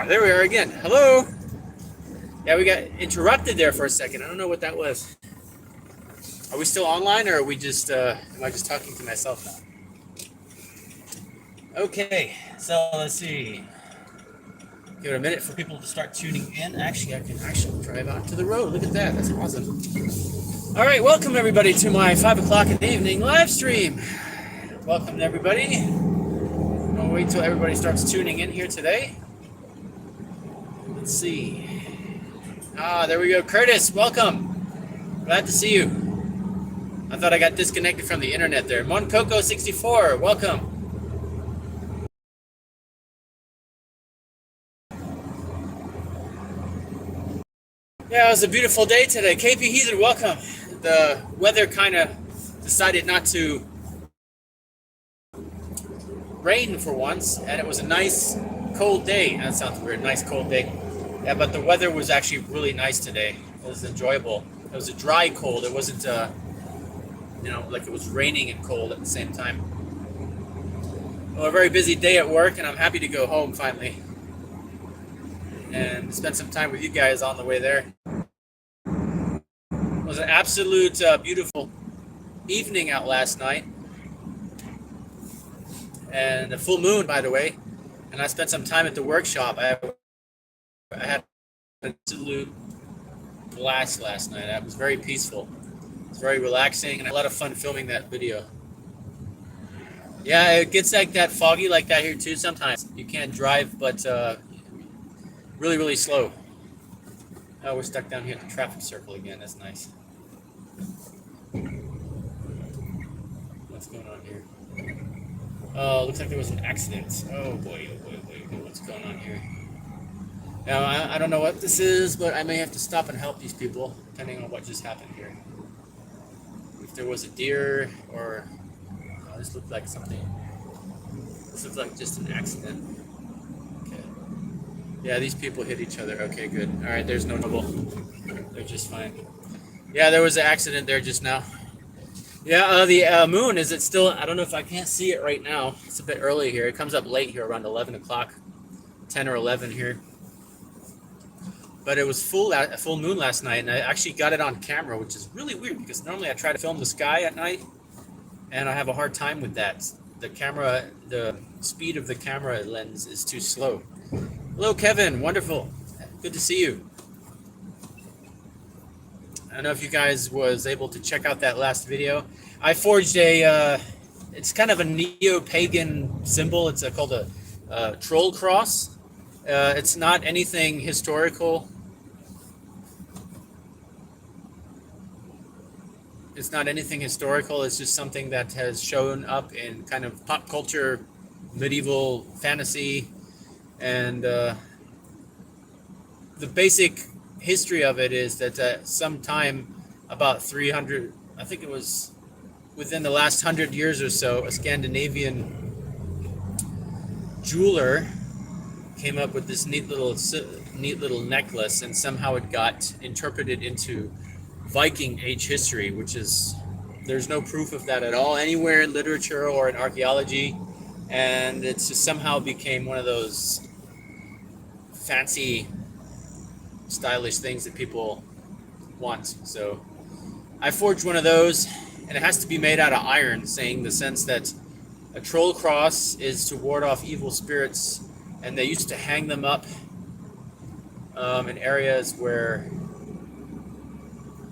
There we are again. Hello. Yeah, we got interrupted there for a second. I don't know what that was. Are we still online, or are we just? Am I just talking to myself now? Okay, so let's see. Give it a minute for people to start tuning in. Actually, I can actually drive out to the road. Look at that. That's awesome. All right, welcome everybody to my 5 o'clock in the evening live stream. Welcome everybody. I'll wait till everybody starts tuning in here today. Let's see. There we go. Curtis, welcome. Glad to see you. I thought I got disconnected from the internet there. Moncoco64, welcome. Yeah, it was a beautiful day today. KP Heathen, welcome. The weather kind of decided not to rain for once, and it was a nice cold day. That sounds weird, nice cold day. Yeah, but the weather was actually really nice today. It was enjoyable. It was a dry cold. It wasn't, like it was raining and cold at the same time. Well, a very busy day at work, and I'm happy to go home finally and spend some time with you guys on the way there. It was an absolute beautiful evening out last night, and a full moon, by the way. And I spent some time at the workshop. I had an absolute blast last night. It was very peaceful. It's very relaxing, and I had a lot of fun filming that video. Yeah, it gets like that foggy like that here too sometimes. You can't drive, but really, really slow. Oh, we're stuck down here at the traffic circle again. That's nice. What's going on here? Oh, looks like there was an accident. Oh boy, what's going on here? Now, I don't know what this is, but I may have to stop and help these people, depending on what just happened here. If there was a deer, or this looked like something. This looks like just an accident. Okay. Yeah, these people hit each other. Okay, good. All right, there's no trouble. They're just fine. Yeah, there was an accident there just now. Yeah, the moon, is it still? I don't know if I can't see it right now. It's a bit early here. It comes up late here, around 11 o'clock, 10 or 11 here. But it was a full moon last night, and I actually got it on camera, which is really weird because normally I try to film the sky at night, and I have a hard time with that. The speed of the camera lens is too slow. Hello, Kevin. Wonderful. Good to see you. I don't know if you guys was able to check out that last video. I forged it's kind of a neo-pagan symbol. It's called a troll cross. It's not anything historical. It's not anything historical. It's just something that has shown up in kind of pop culture, medieval fantasy, and the basic history of it is that sometime about 300, I think it was within the last 100 years or so, a Scandinavian jeweler came up with this neat little necklace, and somehow it got interpreted into Viking Age history, which is, there's no proof of that at all anywhere in literature or in archaeology, and it just somehow became one of those fancy, stylish things that people want. So I forged one of those, and it has to be made out of iron, saying the sense that a troll cross is to ward off evil spirits, and they used to hang them up in areas where,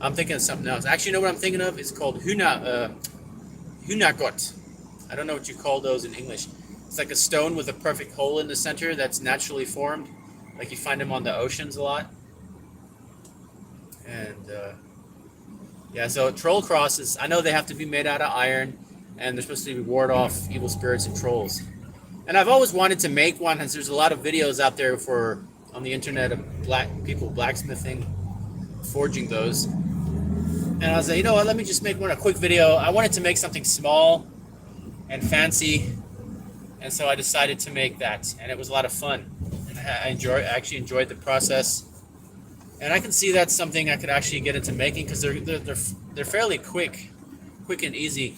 I'm thinking of something else. Actually, you know what I'm thinking of? It's called hunagot. I don't know what you call those in English. It's like a stone with a perfect hole in the center that's naturally formed. Like you find them on the oceans a lot. And yeah, so troll crosses, I know they have to be made out of iron, and they're supposed to ward off evil spirits and trolls. And I've always wanted to make one, because there's a lot of videos out there on the internet of people blacksmithing, forging those. And I was like, you know what, let me just make a quick video. I wanted to make something small and fancy, and so I decided to make that, and it was a lot of fun. And I actually enjoyed the process. And I can see that's something I could actually get into making, because they're fairly quick and easy.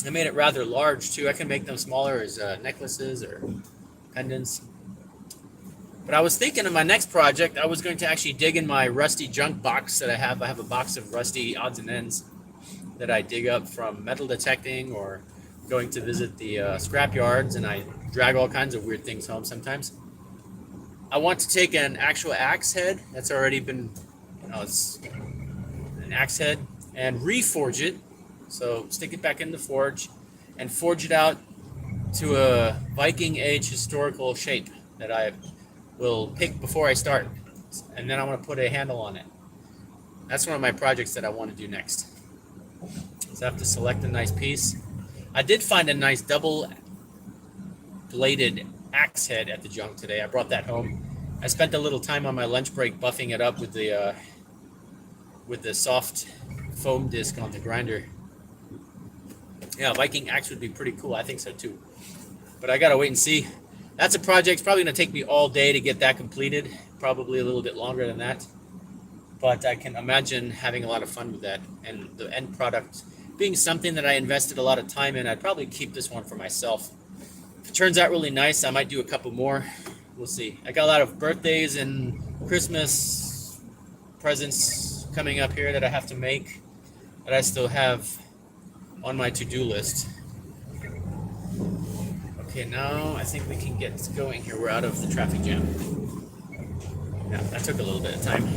I made it rather large too. I can make them smaller as necklaces or pendants. But I was thinking of my next project, I was going to actually dig in my rusty junk box that I have. I have a box of rusty odds and ends that I dig up from metal detecting or going to visit the scrap yards, and I drag all kinds of weird things home sometimes. I want to take an actual axe head that's already been, it's an axe head, and reforge it. So stick it back in the forge and forge it out to a Viking Age historical shape that I will pick before I start. And then I want to put a handle on it. That's one of my projects that I want to do next. So I have to select a nice piece. I did find a nice double bladed axe head at the junk today. I brought that home. I spent a little time on my lunch break buffing it up with the soft foam disc on the grinder. Yeah, Viking axe would be pretty cool. I think so too. But I gotta wait and see. That's a project. It's probably gonna take me all day to get that completed. Probably a little bit longer than that. But I can imagine having a lot of fun with that, and the end product being something that I invested a lot of time in. I'd probably keep this one for myself. If it turns out really nice, I might do a couple more. We'll see. I got a lot of birthdays and Christmas presents coming up here that I have to make, that I still have on my to-do list. Okay, now I think we can get going here. We're out of the traffic jam. Yeah, that took a little bit of time.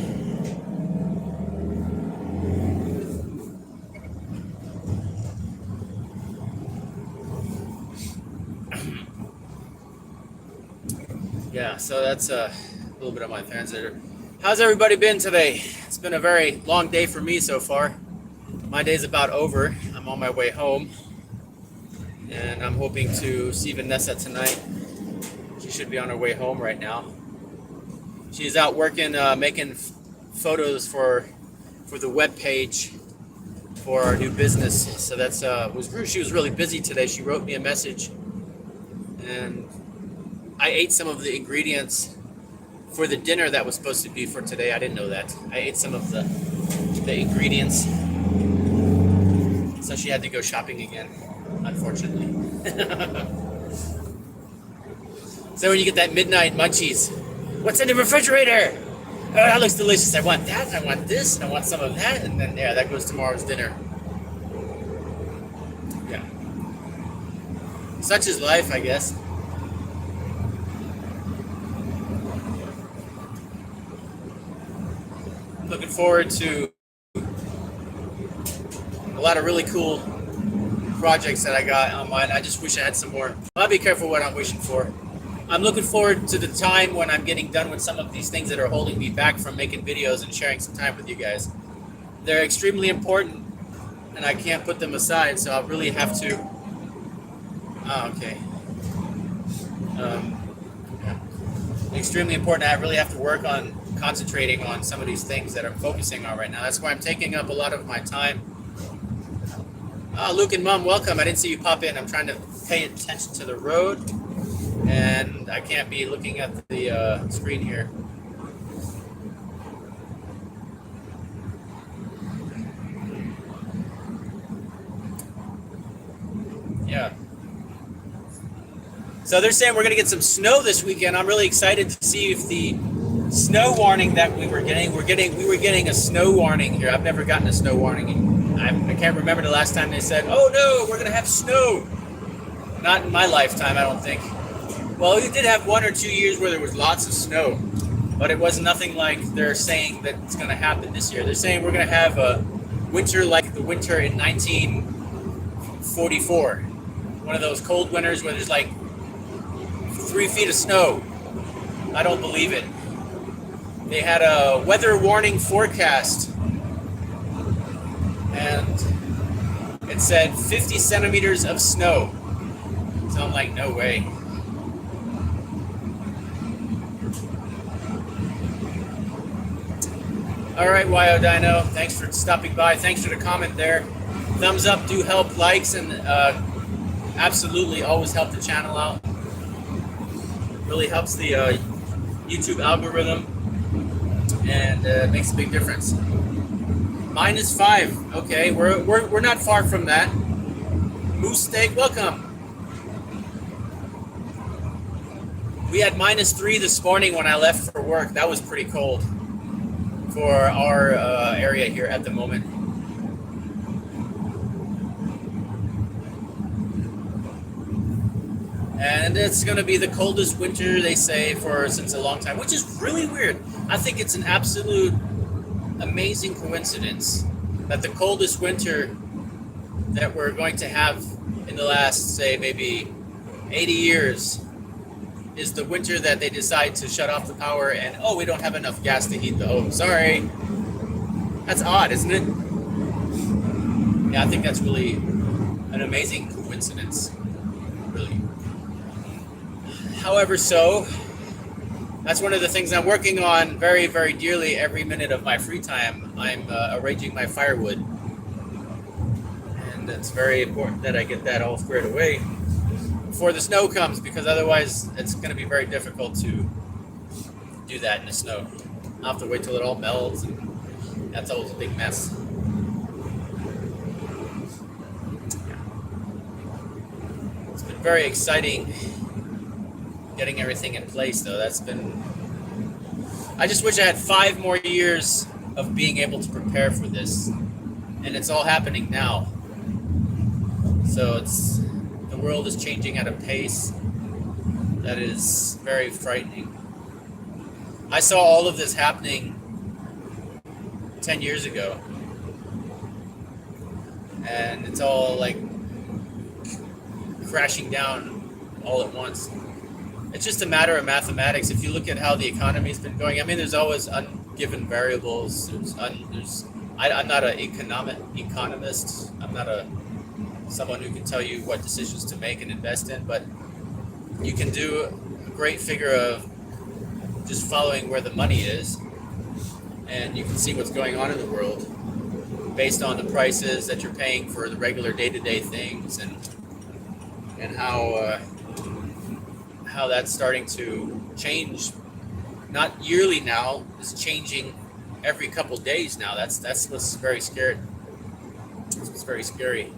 Yeah, so that's a little bit of my translator. How's everybody been today? It's been a very long day for me so far. My day's about over. I'm on my way home, and I'm hoping to see Vanessa tonight. She should be on her way home right now. She's out working, making photos for the web page for our new business. So that's she was really busy today. She wrote me a message, and I ate some of the ingredients for the dinner that was supposed to be for today. I didn't know that. I ate some of the ingredients. So she had to go shopping again, unfortunately. So when you get that midnight munchies, what's in the refrigerator? Oh, that looks delicious. I want that, I want this, and I want some of that. And then, yeah, that goes tomorrow's dinner. Yeah. Such is life, I guess. Looking forward to a lot of really cool projects that I got on mine. I just wish I had some more. I'll be careful what I'm wishing for. I'm looking forward to the time when I'm getting done with some of these things that are holding me back from making videos and sharing some time with you guys. They're extremely important, and I can't put them aside, so I really have to. Okay. Extremely important. I really have to work on concentrating on some of these things that I'm focusing on right now. That's why I'm taking up a lot of my time. Luke and Mom, welcome. I didn't see you pop in. I'm trying to pay attention to the road, and I can't be looking at the screen here. Yeah. So they're saying we're going to get some snow this weekend. I'm really excited to see if the snow warning that we were getting a snow warning here. I've never gotten a snow warning. I can't remember the last time they said, oh no, we're going to have snow. Not in my lifetime, I don't think. Well, we did have 1 or 2 years where there was lots of snow, but it was nothing like they're saying that it's going to happen this year. They're saying we're going to have a winter like the winter in 1944. One of those cold winters where there's like 3 feet of snow. I don't believe it. They had a weather warning forecast, and it said 50 centimeters of snow. So I'm like, no way. All right, YO Dino, thanks for stopping by. Thanks for the comment there. Thumbs up do help, likes, and absolutely always help the channel out. Really helps the YouTube algorithm, and makes a big difference. -5. Okay, we're not far from that. Moose Steak, welcome. We had -3 this morning when I left for work. That was pretty cold for our area here at the moment. And it's going to be the coldest winter, they say, since a long time, which is really weird. I think it's an absolute amazing coincidence that the coldest winter that we're going to have in the last, say, maybe 80 years is the winter that they decide to shut off the power and, oh, we don't have enough gas to heat the home. Sorry. That's odd, isn't it? Yeah, I think that's really an amazing coincidence. Really. However, that's one of the things I'm working on very, very dearly every minute of my free time. I'm arranging my firewood. And it's very important that I get that all squared away before the snow comes, because otherwise it's going to be very difficult to do that in the snow. I'll have to wait till it all melts, and that's always a big mess. It's been very exciting getting everything in place, though. I just wish I had 5 more years of being able to prepare for this, and it's all happening now. So the world is changing at a pace that is very frightening. I saw all of this happening 10 years ago, and it's all like crashing down all at once. It's just a matter of mathematics. If you look at how the economy's been going, I mean, there's always ungiven variables. I'm not an economist. I'm not someone who can tell you what decisions to make and invest in, but you can do a great figure of just following where the money is, and you can see what's going on in the world based on the prices that you're paying for the regular day-to-day things, and how that's starting to change. Not yearly now, it's changing every couple days now. That's what's very scary. It's very scary.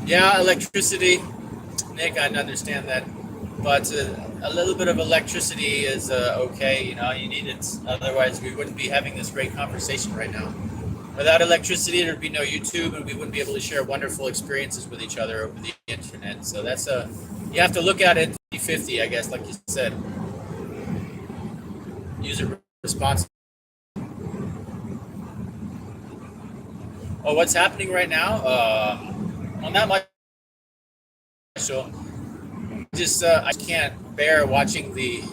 Yeah, electricity, Nick, I understand that, but a little bit of electricity is okay. You need it. Otherwise, we wouldn't be having this great conversation right now. Without electricity, there'd be no YouTube, and we wouldn't be able to share wonderful experiences with each other over the internet. So you have to look at it 50-50, I guess, like you said. Use it responsibly. Oh, what's happening right now? Well, not much. So I can't bear watching the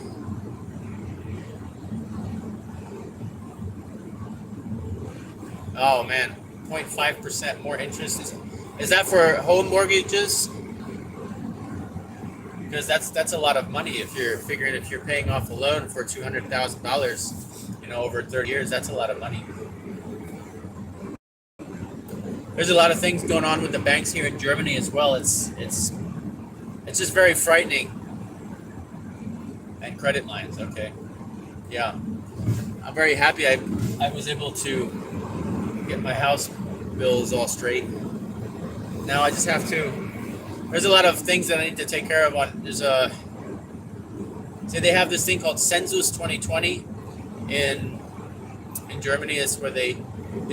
oh man, 0.5% more interest. Is that for home mortgages? Because that's a lot of money. If you're paying off a loan for $200,000, over 30 years, that's a lot of money. There's a lot of things going on with the banks here in Germany as well. It's just very frightening. And credit lines, okay. Yeah. I'm very happy I was able to get my house bills all straight. Now I just have to, there's a lot of things that I need to take care of on, they have this thing called Census 2020 in Germany. It's where they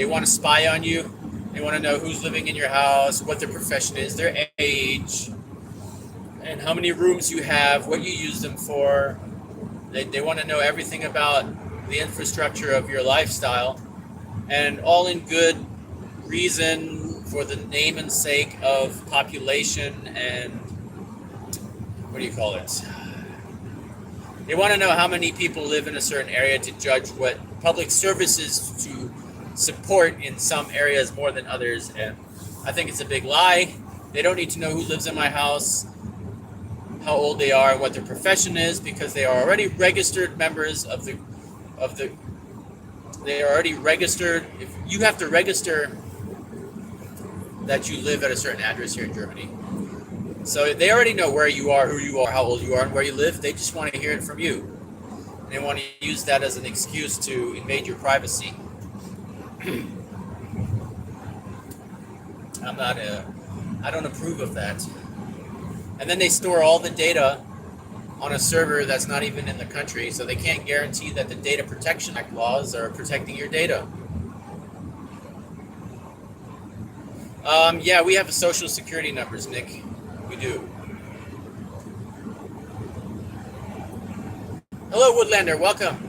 want to spy on you. They want to know who's living in your house, what their profession is, their age, and how many rooms you have, what you use them for. They want to know everything about the infrastructure of your lifestyle, and all in good reason for the name and sake of population and what do you call it? They want to know how many people live in a certain area to judge what public services to support in some areas more than others, and I think it's a big lie. They don't need to know who lives in my house, how old they are, what their profession is, because they are already registered members of the they are already registered. If you have to register that you live at a certain address here in Germany. So they already know where you are, who you are, how old you are, and where you live. They just want to hear it from you. They want to use that as an excuse to invade your privacy. I'm not I don't approve of that. And then they store all the data on a server that's not even in the country, so they can't guarantee that the Data Protection Act laws are protecting your data. Yeah, we have a social security numbers, Nick. We do. Hello, Woodlander. Welcome.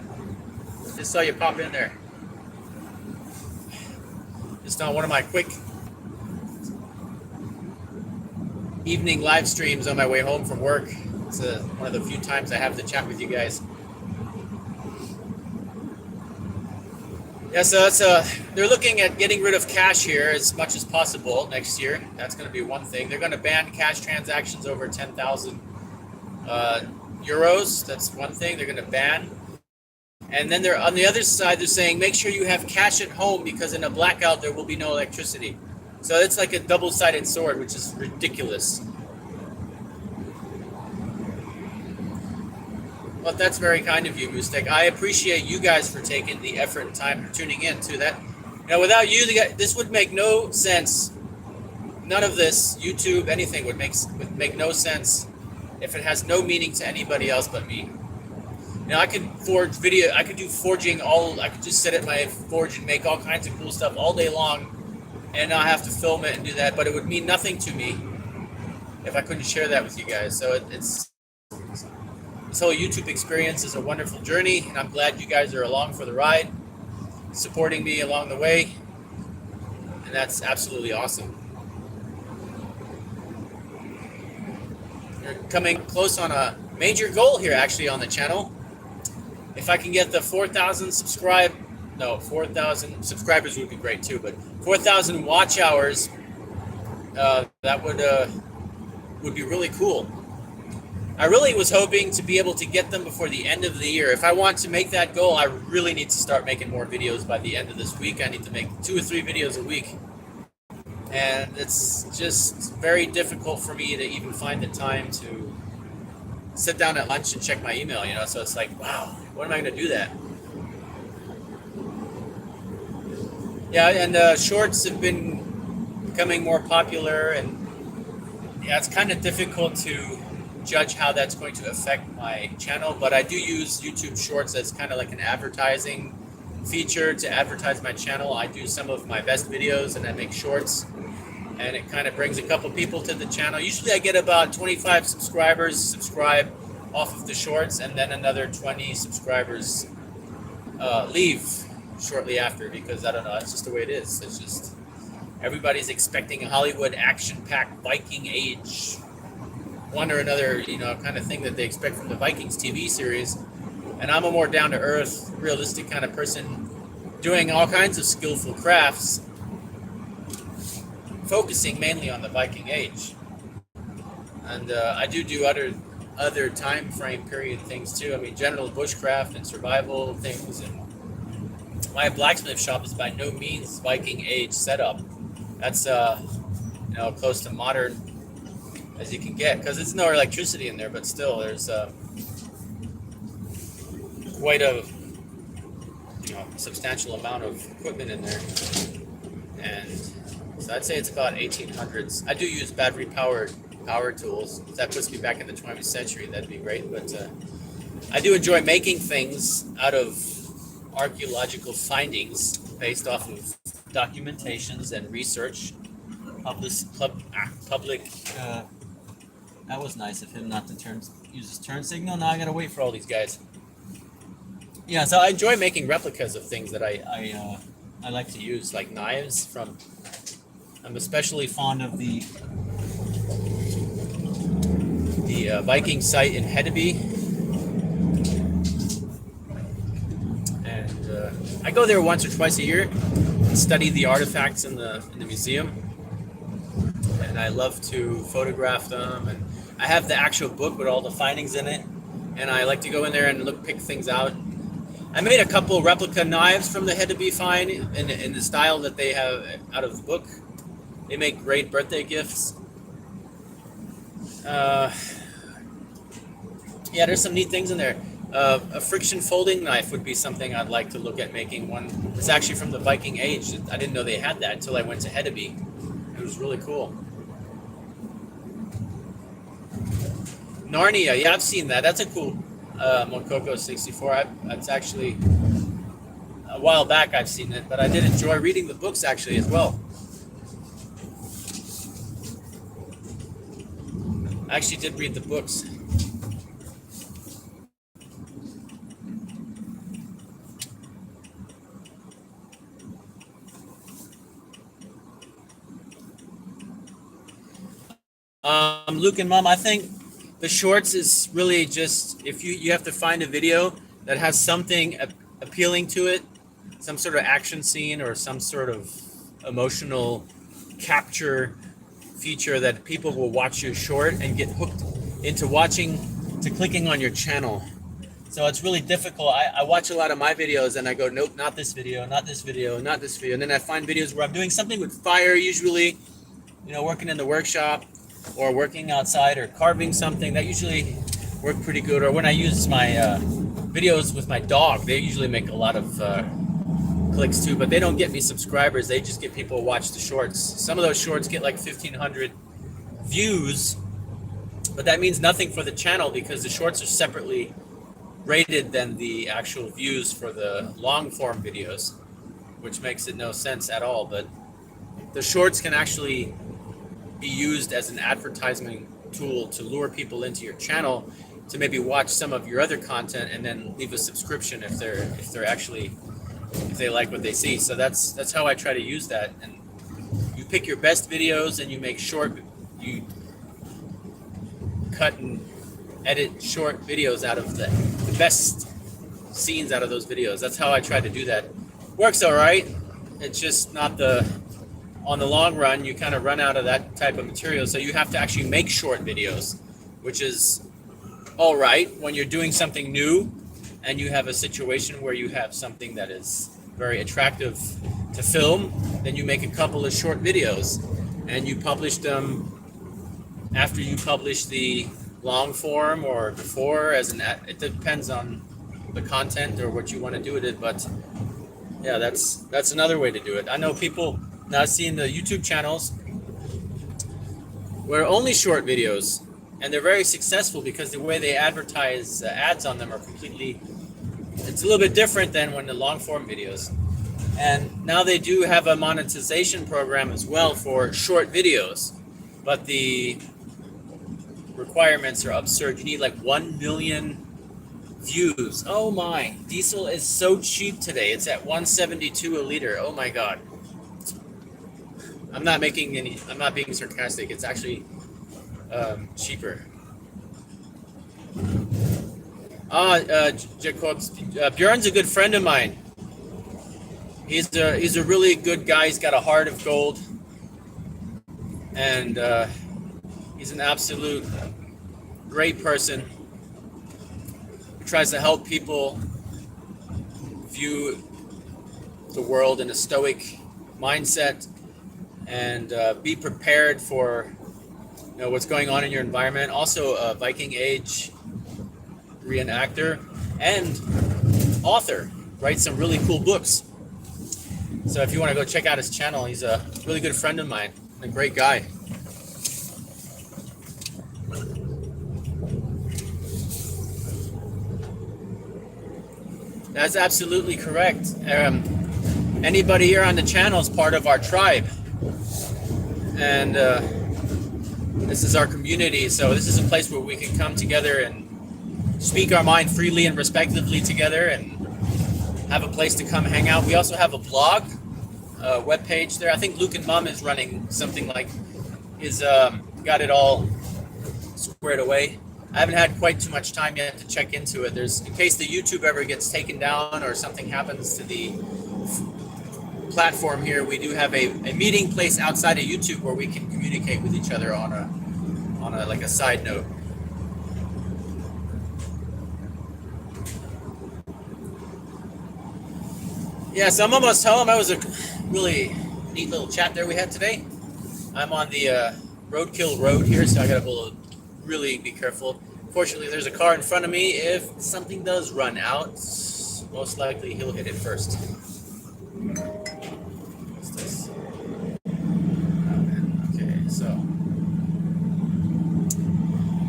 Just saw you pop in there. Just on one of my quick evening live streams on my way home from work. It's one of the few times I have to chat with you guys. Yeah, so they're looking at getting rid of cash here as much as possible next year. That's going to be one thing. They're going to ban cash transactions over 10,000 euros. That's one thing they're going to ban. And then they're on the other side, they're saying make sure you have cash at home because in a blackout there will be no electricity. So it's like a double-sided sword, which is ridiculous. Well, that's very kind of you, Mustek. I appreciate you guys for taking the effort and time for tuning in to that. You know, without you, this would make no sense. None of this, YouTube, anything would make no sense if it has no meaning to anybody else but me. You know, I could forge video. I could do forging I could just sit at my forge and make all kinds of cool stuff all day long, and not have to film it and do that. But it would mean nothing to me if I couldn't share that with you guys. So it's this whole YouTube experience is a wonderful journey, and I'm glad you guys are along for the ride, supporting me along the way, and that's absolutely awesome. You're coming close on a major goal here, actually, on the channel. If I can get the 4,000 subscribers would be great too, but 4,000 watch hours, that would be really cool. I really was hoping to be able to get them before the end of the year. If I want to make that goal, I really need to start making more videos by the end of this week. I need to make 2 or 3 videos a week. And it's just very difficult for me to even find the time to sit down at lunch and check my email, you know? So it's like, wow, when am I going to do that? Yeah, and shorts have been becoming more popular, and yeah, it's kind of difficult to judge how that's going to affect my channel, but I do use YouTube Shorts as kind of like an advertising feature to advertise my channel. I do some of my best videos and I make shorts, and it kind of brings a couple people to the channel. Usually I get about 25 subscribers subscribe off of the shorts, and then another 20 subscribers leave shortly after, because I don't know, it's just the way it is. It's just everybody's expecting a Hollywood action-packed Viking Age, one or another, you know, kind of thing that they expect from the Vikings TV series. And I'm a more down-to-earth, realistic kind of person doing all kinds of skillful crafts, focusing mainly on the Viking Age. And I do other time frame period things too. I mean, general bushcraft and survival things. And my blacksmith shop is by no means Viking Age setup. That's you know, close to modern as you can get, because it's no electricity in there, but still there's quite a, you know, substantial amount of equipment in there. And so I'd say it's about 1800s. I do use battery powered power tools. If that puts me back in the 20th century, that'd be great. But I do enjoy making things out of archaeological findings based off of documentations and research. Public. That was nice of him not to use his turn signal. Now I gotta wait for all these guys. Yeah, so I enjoy making replicas of things that I like to use, like knives from. I'm especially fond of the Viking site in Hedeby, and I go there once or twice a year and study the artifacts in the museum. And I love to photograph them, and I have the actual book with all the findings in it, and I like to go in there and pick things out. I made a couple replica knives from the Hedeby find in the style that they have out of the book. They make great birthday gifts. Yeah, there's some neat things in there. A friction folding knife would be something I'd like to look at making one. It's actually from the Viking Age. I didn't know they had that until I went to Hedeby. It was really cool. Narnia, yeah, I've seen that. That's a cool Mokoko 64. It's actually a while back I've seen it, but I did enjoy reading the books actually as well. I actually did read the books. Luke and Mom, I think the shorts is really just if you have to find a video that has something appealing to it, some sort of action scene or some sort of emotional capture feature that people will watch your short and get hooked into clicking on your channel. So it's really difficult. I watch a lot of my videos and I go, nope, not this video, not this video, not this video. And then I find videos where I'm doing something with fire, usually, working in the workshop or working outside or carving something. That usually work pretty good. Or when I use my videos with my dog, they usually make a lot of clicks too, but they don't get me subscribers. They just get people to watch the shorts. Some of those shorts get like 1,500 views, but that means nothing for the channel because the shorts are separately rated than the actual views for the long form videos, which makes it no sense at all. But the shorts can actually be used as an advertising tool to lure people into your channel to maybe watch some of your other content and then leave a subscription if they like what they see. So that's how I try to use that. And you pick your best videos and you make you cut and edit short videos out of the best scenes out of those videos. That's how I try to do that. Works all right. It's just not on the long run, you kind of run out of that type of material. So you have to actually make short videos, which is all right when you're doing something new and you have a situation where you have something that is very attractive to film. Then you make a couple of short videos and you publish them after you publish the long form or before it depends on the content or what you want to do with it. But yeah, that's another way to do it. I know people now seeing the YouTube channels where only short videos, and they're very successful because the way they advertise ads on them are it's a little bit different than when the long form videos. And now they do have a monetization program as well for short videos, but the requirements are absurd. You need like 1 million views. Oh my, diesel is so cheap today. It's at 172 a liter. Oh my God. I'm not being sarcastic. It's actually cheaper. Jacobs, Bjorn's a good friend of mine. He's a really good guy. He's got a heart of gold, and he's an absolute great person who tries to help people view the world in a stoic mindset and be prepared for what's going on in your environment. Also a Viking Age reenactor and author, writes some really cool books. So if you want to go check out his channel, he's a really good friend of mine, a great guy. That's absolutely correct. Anybody here on the channel is part of our tribe. And this is our community. So this is a place where we can come together and speak our mind freely and respectively together and have a place to come hang out. We also have a blog, webpage there. I think Luke and Mom is running something like, got it all squared away. I haven't had quite too much time yet to check into it. In case the YouTube ever gets taken down or something happens to the platform here, we do have a meeting place outside of YouTube where we can communicate with each other on a like a side note. Yeah, so I'm almost home. That was a really neat little chat there we had today. I'm on the Roadkill Road here, so I gotta really be careful. Fortunately, there's a car in front of me. If something does run out, most likely he'll hit it first. What's this? Oh, man. Okay, so.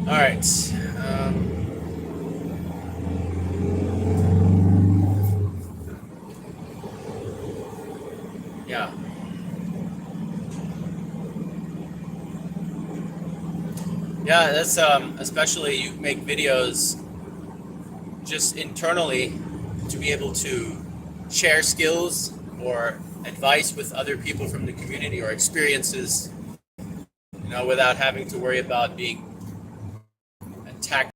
All right. Yeah. Yeah, that's especially you make videos just internally to be able to share skills or advice with other people from the community or experiences, without having to worry about being attacked.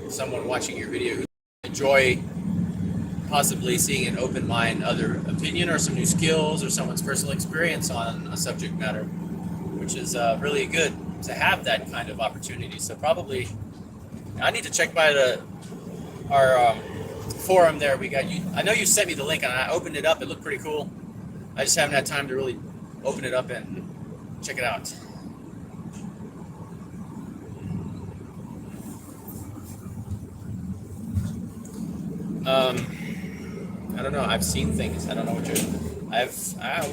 Someone watching your video who enjoy possibly seeing an open mind, other opinion, or some new skills, or someone's personal experience on a subject matter, which is really good to have that kind of opportunity. So probably I need to check by our forum there. We got you. I know you sent me the link, and I opened it up. It looked pretty cool. I just haven't had time to really open it up and check it out. I don't know. I've seen things. I don't know what you're.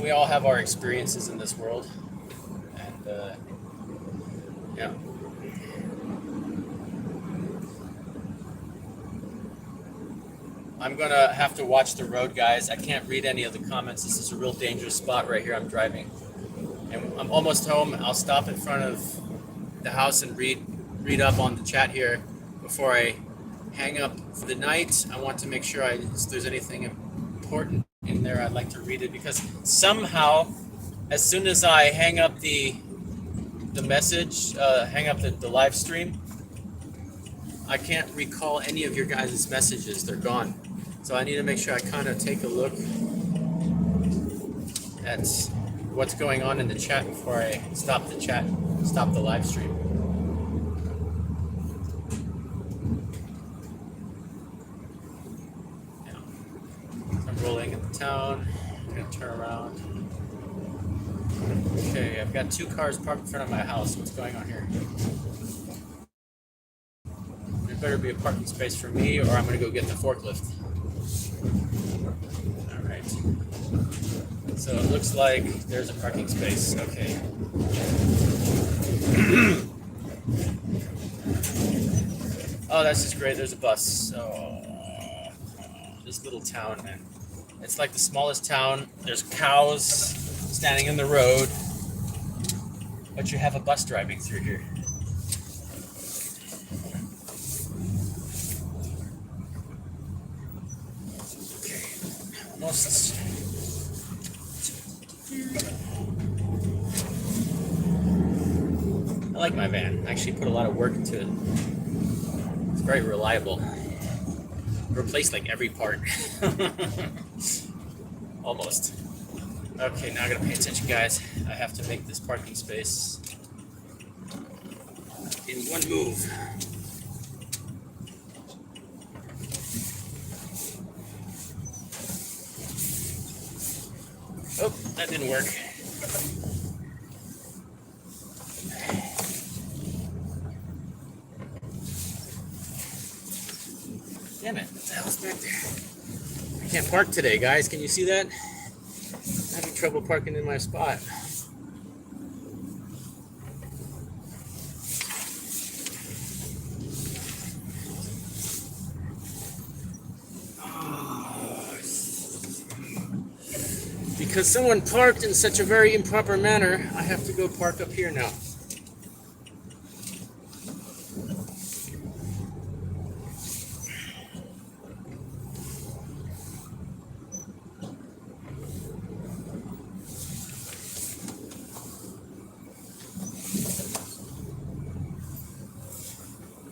We all have our experiences in this world, and yeah. I'm gonna have to watch the road, guys. I can't read any of the comments. This is a real dangerous spot right here. I'm driving, and I'm almost home. I'll stop in front of the house and read up on the chat here before I hang up for the night. I want to make sure if there's anything important in there, I'd like to read it, because somehow, as soon as I hang up the message, hang up the live stream, I can't recall any of your guys' messages. They're gone. So I need to make sure I kind of take a look at what's going on in the chat before I stop the live stream. Rolling into town. I'm gonna turn around. Okay, I've got 2 cars parked in front of my house. What's going on here? There better be a parking space for me, or I'm gonna go get the forklift. All right. So it looks like there's a parking space. Okay. Oh, that's just great. There's a bus. Oh, this little town, man. It's like the smallest town. There's cows standing in the road, but you have a bus driving through here. Okay, almost. I like my van. I actually put a lot of work into it. It's very reliable. Replaced like every part. Almost. Okay, now I gotta pay attention, guys. I have to make this parking space in one move. Oh, that didn't work. Damn it, what the hell's back there? I can't park today, guys. Can you see that? I'm having trouble parking in my spot. Because someone parked in such a very improper manner, I have to go park up here now.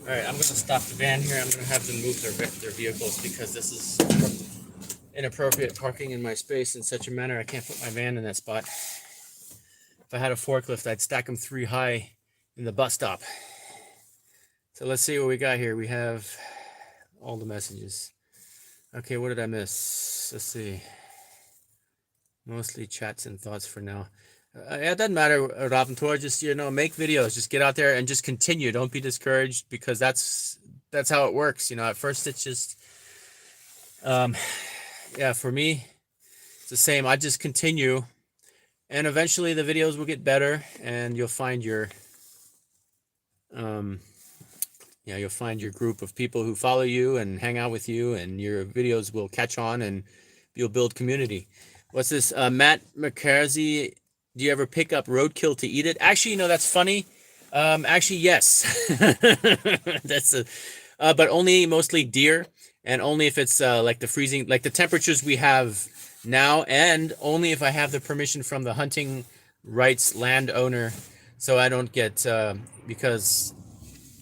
Alright, I'm going to stop the van here. I'm going to have them move their vehicles, because this is inappropriate parking in my space in such a manner. I can't put my van in that spot. If I had a forklift, I'd stack them 3 high in the bus stop. So let's see what we got here. We have all the messages. Okay, what did I miss? Let's see. Mostly chats and thoughts for now. Yeah, it doesn't matter, Raventor. Just make videos. Just get out there and just continue. Don't be discouraged because that's how it works. At first it's just um, yeah. For me, it's the same. I just continue, and eventually the videos will get better, and you'll find your um, you'll find your group of people who follow you and hang out with you, and your videos will catch on, and you'll build community. What's this? Matt McCarthy, do you ever pick up roadkill to eat it? Actually, that's funny. Actually, yes. That's but only mostly deer, and only if it's like the freezing, like the temperatures we have now, and only if I have the permission from the hunting rights landowner, so I don't get because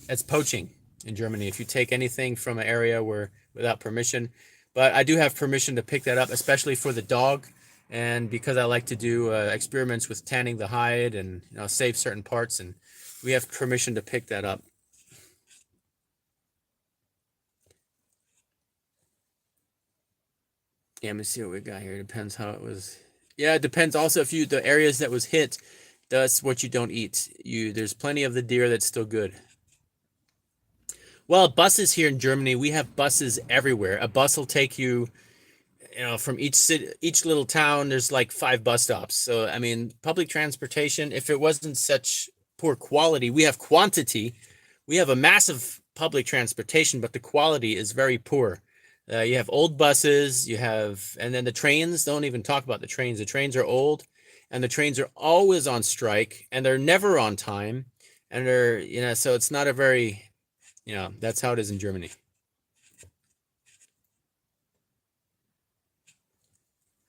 it's poaching in Germany. If you take anything from an area where without permission, but I do have permission to pick that up, especially for the dog, and because I like to do experiments with tanning the hide and save certain parts, and we have permission to pick that up. Yeah, let me see what we got here. It depends how it was. Yeah, it depends also if the areas that was hit. That's what you don't eat. There's plenty of the deer that's still good. Well, buses here in Germany, we have buses everywhere. A bus will take you, from each city, each little town. There's like 5 bus stops. So, I mean, public transportation, if it wasn't such poor quality, we have quantity. We have a massive public transportation, but the quality is very poor. You have old buses, and then the trains, don't even talk about the trains. The trains are old, and the trains are always on strike, and they're never on time. And so it's not a very, that's how it is in Germany.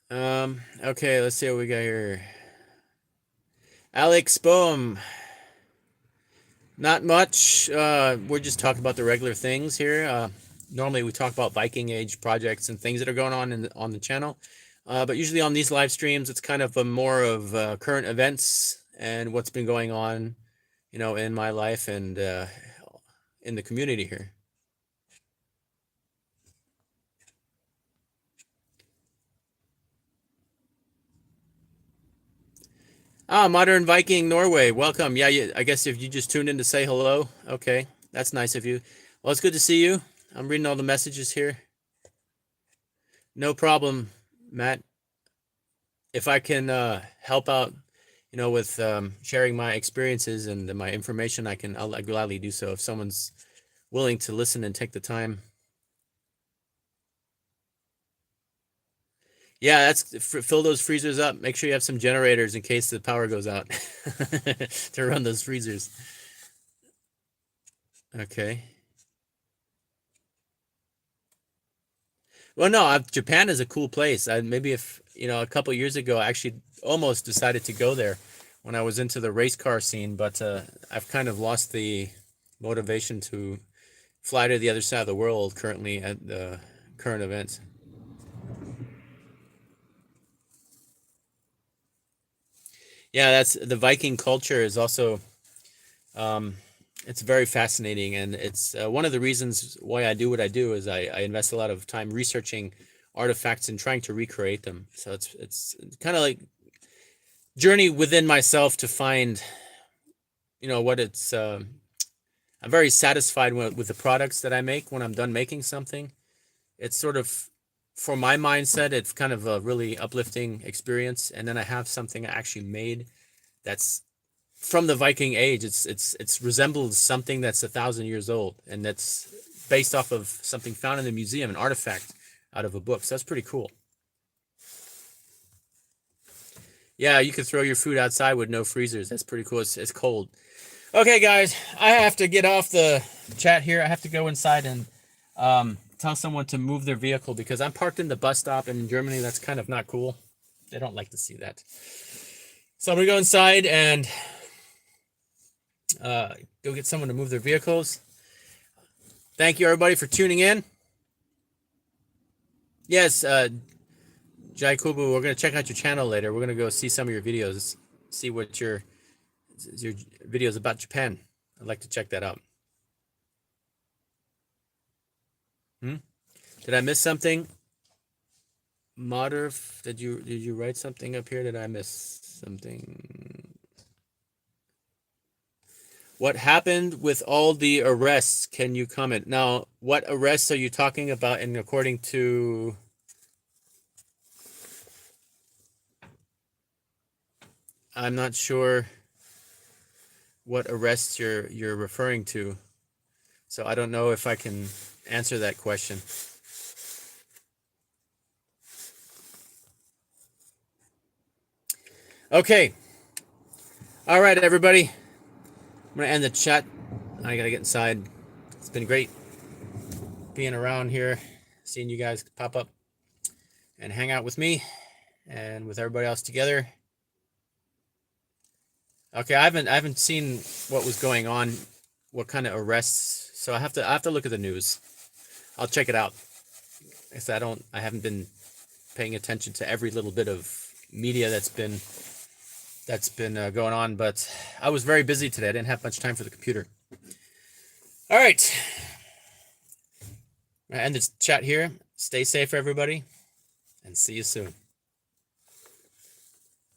Okay, let's see what we got here. Alex Boehm. Not much. We're just talking about the regular things here. Normally we talk about Viking Age projects and things that are going on on the channel. But usually on these live streams, it's kind of a more of current events and what's been going on, in my life and in the community here. Modern Viking Norway, welcome. Yeah, I guess if you just tuned in to say hello, okay, that's nice of you. Well, it's good to see you. I'm reading all the messages here. No problem, Matt. If I can help out, with sharing my experiences and my information, I'll gladly do so if someone's willing to listen and take the time. Yeah, fill those freezers up. Make sure you have some generators in case the power goes out to run those freezers. Okay. Well, no, Japan is a cool place. Maybe if, a couple years ago, I actually almost decided to go there when I was into the race car scene, but I've kind of lost the motivation to fly to the other side of the world currently at the current events. Yeah, that's the Viking culture is also it's very fascinating, and it's one of the reasons why I do what I do is I invest a lot of time researching artifacts and trying to recreate them. So it's kind of like journey within myself to find, what it's. I'm very satisfied with the products that I make when I'm done making something. It's sort of, for my mindset, it's kind of a really uplifting experience, and then I have something I actually made that's from the Viking age. It's resembles something that's 1,000 years old, and that's based off of something found in the museum, an artifact out of a book. So that's pretty cool. Yeah, you can throw your food outside with no freezers. That's pretty cool. It's cold. Okay, guys, I have to get off the chat here. I have to go inside and tell someone to move their vehicle because I'm parked in the bus stop, and in Germany, that's kind of not cool. They don't like to see that. So I'm gonna go inside and go get someone to move their vehicles. Thank you, everybody, for tuning in. Yes, Jaikubu, we're going to check out your channel later. We're going to go see some of your videos, see what your videos about Japan. I'd like to check that out. Did I miss something? Modern, did you write something up here? Did I miss something? What happened with all the arrests? Can you comment? Now, what arrests are you talking about? And according to I'm not sure what arrests you're referring to. So I don't know if I can answer that question. Okay. All right, everybody. I'm going to end the chat. I got to get inside. It's been great being around here, seeing you guys pop up and hang out with me and with everybody else together. Okay, I haven't seen what was going on, what kind of arrests. So I have to look at the news. I'll check it out. Because I haven't been paying attention to every little bit of media that's been going on, but I was very busy today. I didn't have much time for the computer. All right. I end this chat here. Stay safe, everybody, and see you soon.